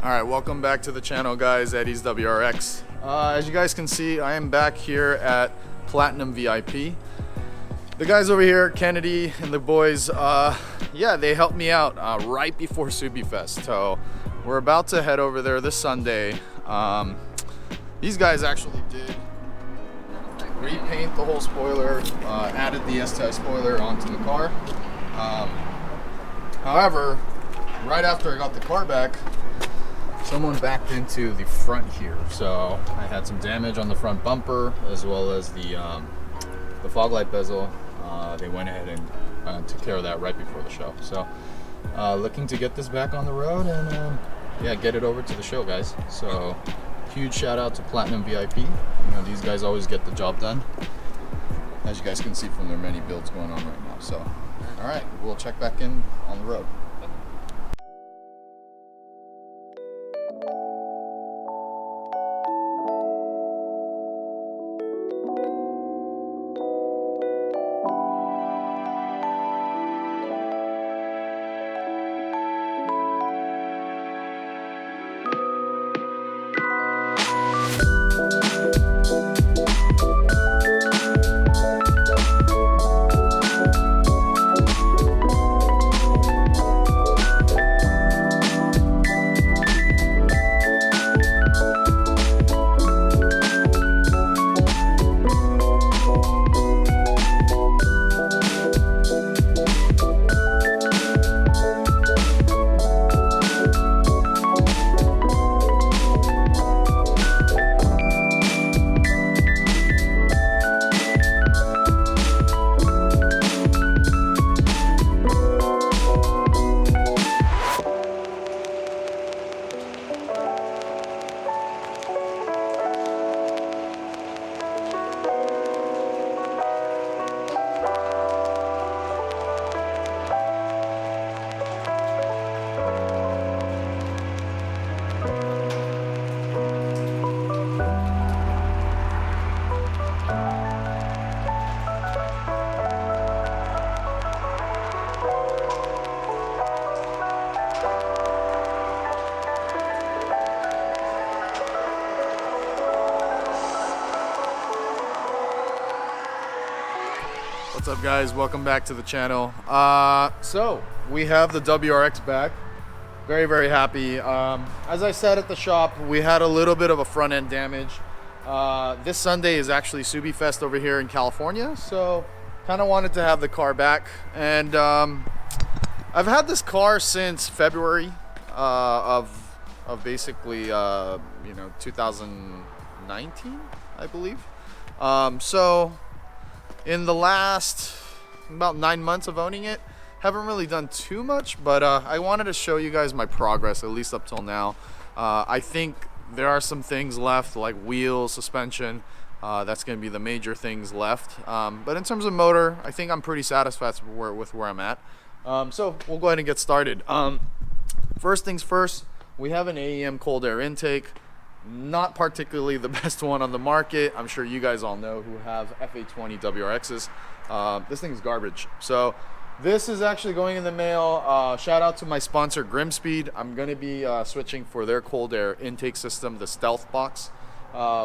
Alright, welcome back to the channel, guys. Eddie's WRX. As you guys can see, I am back here at Platinum VIP. The guys over here, Kennedy and the boys, yeah, they helped me out right before Subiefest. So we're about to head over there this Sunday. These guys actually did repaint the whole spoiler, added the STI spoiler onto the car. However, right after I got the car back, someone backed into the front here, so I had some damage on the front bumper as well as the fog light bezel. They went ahead and took care of that right before the show. So looking to get this back on the road and yeah, get it over to the show, guys. So huge shout out to Platinum VIP. You know, these guys always get the job done, as you guys can see from their many builds going on right now. So all right, we'll check back in on the road. What's up, guys? Welcome back to the channel. So we have the WRX back. Very happy. As I said at the shop, we had a little bit of a front end damage. This Sunday is actually Subiefest over here in California, so kind of wanted to have the car back. And I've had this car since February of basically you know, 2019, I believe. So in the last about 9 months of owning it, haven't really done too much, but I wanted to show you guys my progress, at least up till now. I think there are some things left, like wheels, suspension. That's going to be the major things left. But in terms of motor, I think I'm pretty satisfied with where I'm at. So we'll go ahead and get started. First things first, we have an AEM cold air intake. Not particularly the best one on the market. I'm sure you guys all know who have FA20 WRXs. This thing is garbage. So this is actually going in the mail. Shout out to my sponsor Grimmspeed. I'm going to be switching for their cold air intake system, the Stealth Box,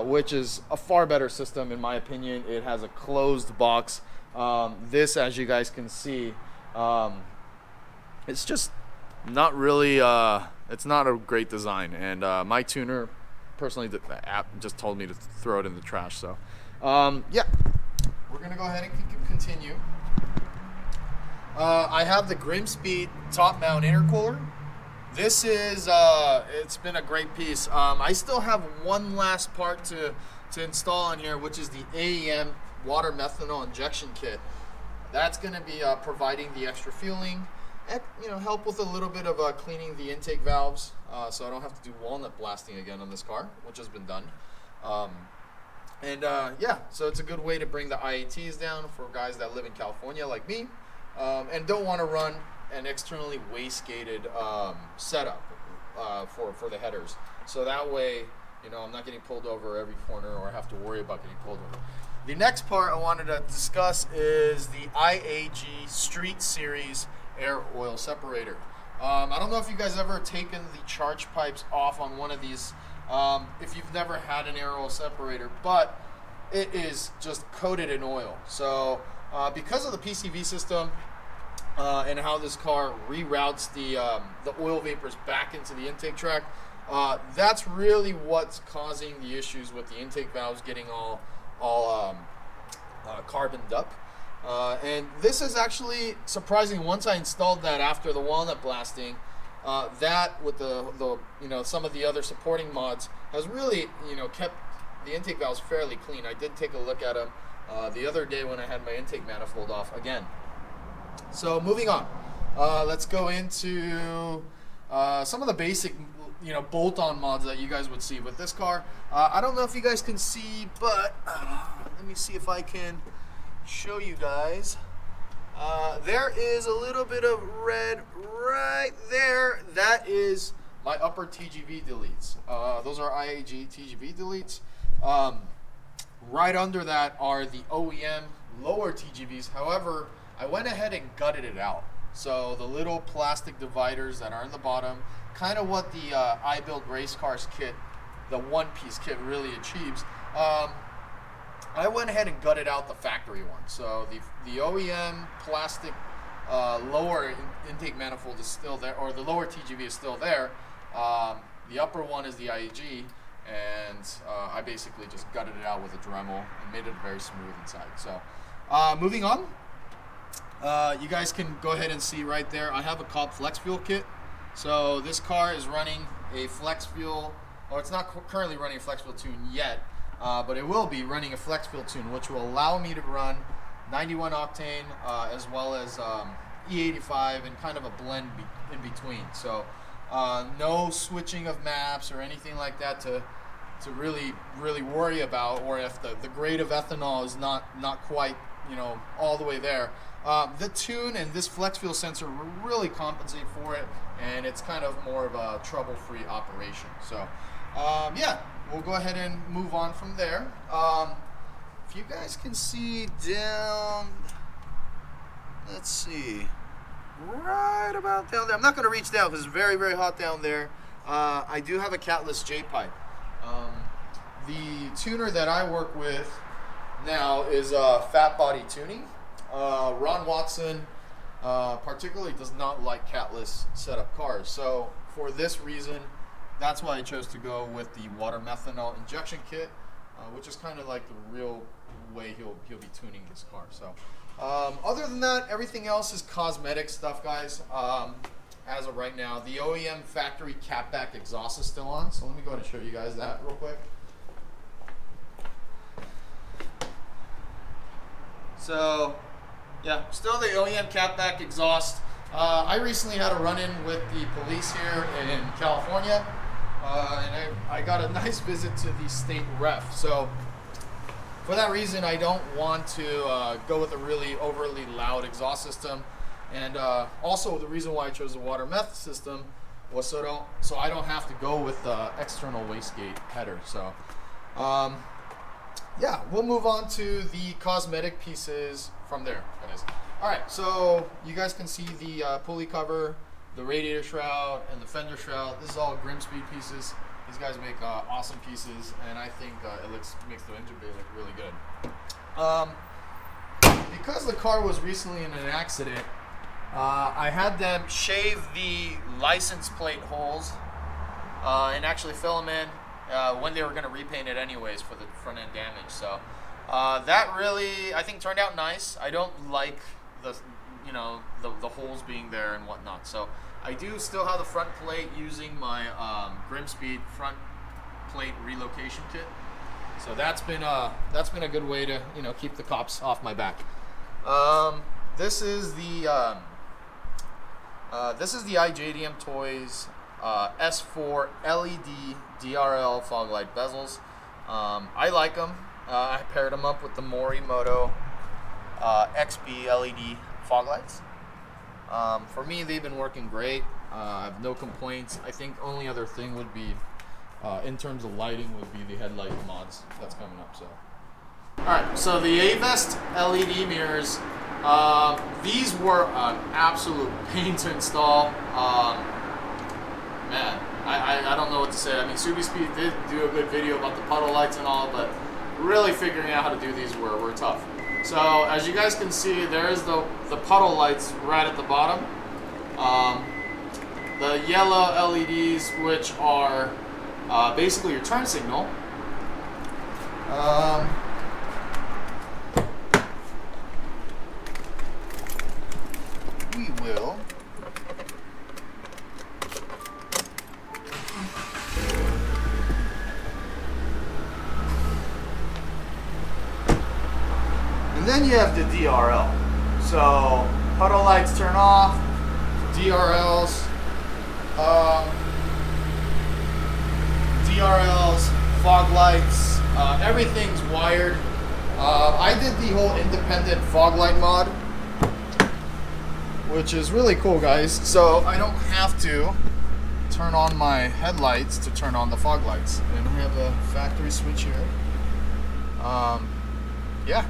which is a far better system in my opinion. It has a closed box. This, as you guys can see, it's just not really, it's not a great design. And my tuner, personally, the app just told me to throw it in the trash. So yeah, we're gonna go ahead and continue. I have the Grimmspeed top mount intercooler. This is it's been a great piece. I still have one last part to install on here, which is the AEM water methanol injection kit. That's gonna be providing the extra fueling and, you know, help with a little bit of cleaning the intake valves, so I don't have to do walnut blasting again on this car, which has been done. Yeah, so it's a good way to bring the IATs down for guys that live in California like me, and don't want to run an externally wastegated setup for the headers. So that way, you know, I'm not getting pulled over every corner or have to worry about getting pulled over. The next part I wanted to discuss is the IAG Street Series air oil separator. I don't know if you guys ever taken the charge pipes off on one of these, if you've never had an air oil separator, but it is just coated in oil. So because of the PCV system and how this car reroutes the oil vapors back into the intake tract, that's really what's causing the issues with the intake valves getting all carboned up. And this is actually surprising. Once I installed that after the walnut blasting, that with the some of the other supporting mods has really kept the intake valves fairly clean. I did take a look at them the other day when I had my intake manifold off again. So moving on, let's go into some of the basic bolt-on mods that you guys would see with this car. I don't know if you guys can see, but let me see if I can show you guys. There is a little bit of red right there. That is my upper TGV deletes. Those are IAG TGV deletes. Right under that are the OEM lower TGVs. However, I went ahead and gutted it out. So the little plastic dividers that are in the bottom, kind of what the I Build Race Cars kit, the one-piece kit, really achieves. I went ahead and gutted out the factory one. So the OEM plastic lower intake manifold is still there, or the lower TGV is still there. The upper one is the IAG, and I basically just gutted it out with a Dremel and made it very smooth inside. So moving on, you guys can go ahead and see right there, I have a Cobb flex fuel kit. So this car is running a flex fuel, or it's not currently running a flex fuel tune yet, but it will be running a flex fuel tune, which will allow me to run 91 octane as well as E85 and kind of a blend in between. So no switching of maps or anything like that to really worry about, or if the grade of ethanol is not quite all the way there. The tune and this flex fuel sensor really compensate for it, and it's kind of more of a trouble-free operation. So yeah, we'll go ahead and move on from there. If you guys can see down, let's see, right about down there. I'm not going to reach down because it's very, very hot down there. I do have a Catless J pipe. The tuner that I work with now is Phatbotti Tuning. Ron Watson particularly does not like Catless setup cars. So for this reason, that's why I chose to go with the water methanol injection kit, which is kind of like the real way he'll be tuning this car. So other than that, everything else is cosmetic stuff, guys. As of right now, the OEM factory catback exhaust is still on. So let me go ahead and show you guys that real quick. So yeah, still the OEM catback exhaust. I recently had a run-in with the police here in California, and I got a nice visit to the state ref. So for that reason, I don't want to go with a really overly loud exhaust system. And also the reason why I chose the water meth system was so I don't have to go with the external wastegate header. So yeah, we'll move on to the cosmetic pieces from there, guys. All right, so you guys can see the pulley cover, the radiator shroud, and the fender shroud. This is all Grimmspeed pieces. These guys make awesome pieces, and I think it makes the engine bay look really good. Because the car was recently in an accident, I had them shave the license plate holes and actually fill them in when they were going to repaint it anyways for the front end damage. So that really, I think, turned out nice. I don't like the holes being there and whatnot. So I do still have the front plate using my Grimmspeed front plate relocation kit. So that's been a good way to keep the cops off my back. This is the iJDM Toys S4 LED DRL fog light bezels. I like them. I paired them up with the Morimoto XB LED fog lights. For me, they've been working great. I have no complaints. I think only other thing would be, in terms of lighting, would be the headlight mods that's coming up. So, all right. So the A-Vest LED mirrors These were an absolute pain to install. Man, I don't know what to say. I mean, Subiespeed did do a good video about the puddle lights and all, but really figuring out how to do these were tough. So as you guys can see, there is the puddle lights right at the bottom. The yellow LEDs, which are basically your turn signal. We will and then you have the DRL. So puddle lights turn off, DRLs, fog lights, everything's wired. I did the whole independent fog light mod, which is really cool, guys. So I don't have to turn on my headlights to turn on the fog lights. And I have a factory switch here. Yeah,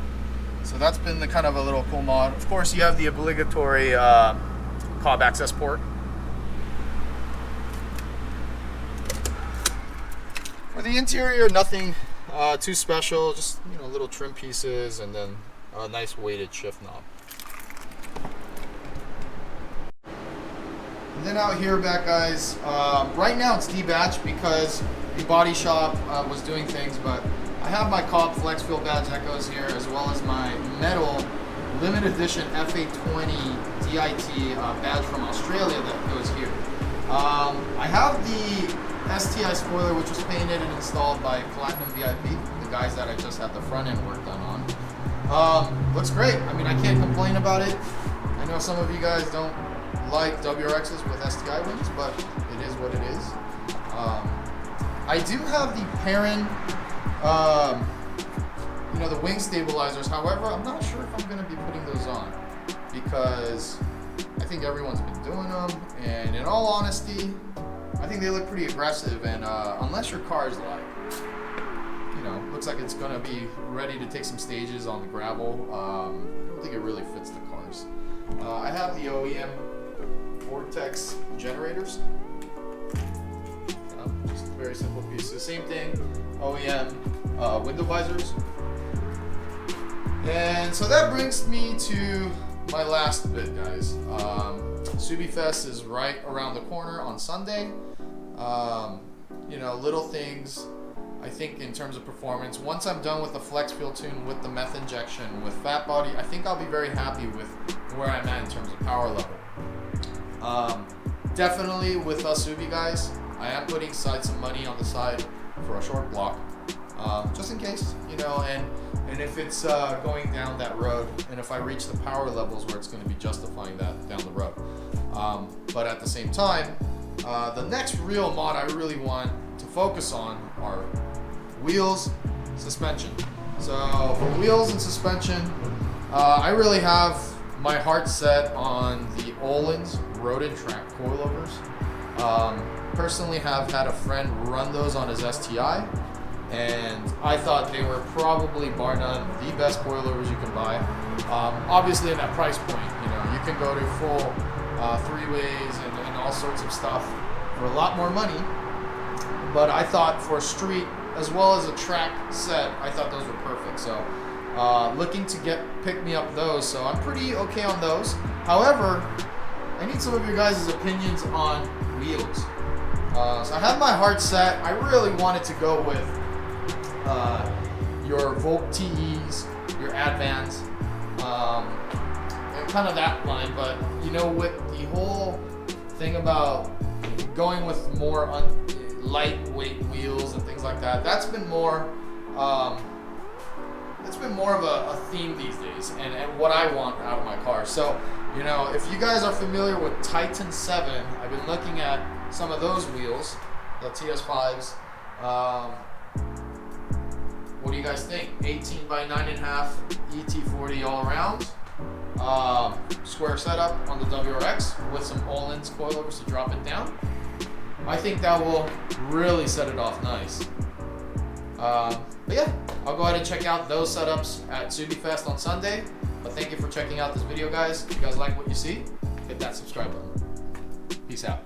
so that's been the kind of a little cool mod. Of course, you have the obligatory Cobb Accessport. For the interior, nothing too special, just little trim pieces and then a nice weighted shift knob. And then out here back, guys, right now it's debatched because the body shop was doing things, but I have my Cobb flex fuel badge that goes here, as well as my metal limited edition F820 DIT badge from Australia that goes here. I have the STI spoiler, which was painted and installed by Platinum VIP, the guys that I just had the front end work done on. Looks great. I mean, I can't complain about it. I know some of you guys don't like WRXs with STI wings, but it is what it is. I do have the Perrin, the wing stabilizers. However, I'm not sure if I'm going to be putting those on because I think everyone's been doing them, and in all honesty, I think they look pretty aggressive, and unless your car is like, looks like it's gonna be ready to take some stages on the gravel, I don't think it really fits the cars. I have the OEM Vortex generators, just very simple pieces. Same thing, OEM window visors. And so that brings me to my last bit, guys. Subiefest is right around the corner on Sunday. Little things, I think, in terms of performance. Once I'm done with the flex fuel tune, with the meth injection, with Phatbotti, I think I'll be very happy with where I'm at in terms of power level. Definitely with us Subi guys, I am putting aside some money on the side for a short block, just in case, and if it's going down that road, and if I reach the power levels where it's going to be justifying that down the road. But at the same time, the next real mod I really want to focus on are wheels, suspension. So for wheels and suspension, I really have my heart set on the Öhlins Rodent Track coilovers. Personally have had a friend run those on his STI, and I thought they were probably, bar none, the best coilovers you can buy. Obviously at that price point, you can go to full three-ways and all sorts of stuff for a lot more money. But I thought for street as well as a track set, I thought those were perfect. So looking to pick me up those, so I'm pretty okay on those. However, I need some of your guys' opinions on wheels. So I have my heart set. I really wanted to go with your Volt TEs, your Advans, and kind of that line. But with the whole thing about going with more lightweight wheels and things like that, that's been more of a theme these days, and what I want out of my car. So if you guys are familiar with Titan 7, I've been looking at some of those wheels, the TS5s. What do you guys think? 18 by 9.5 ET40 all around, square setup on the WRX with some Öhlins coilovers to drop it down. I think that will really set it off nice. But yeah, I'll go ahead and check out those setups at Subiefest on Sunday. But thank you for checking out this video, guys. If you guys like what you see, hit that subscribe button. Peace out.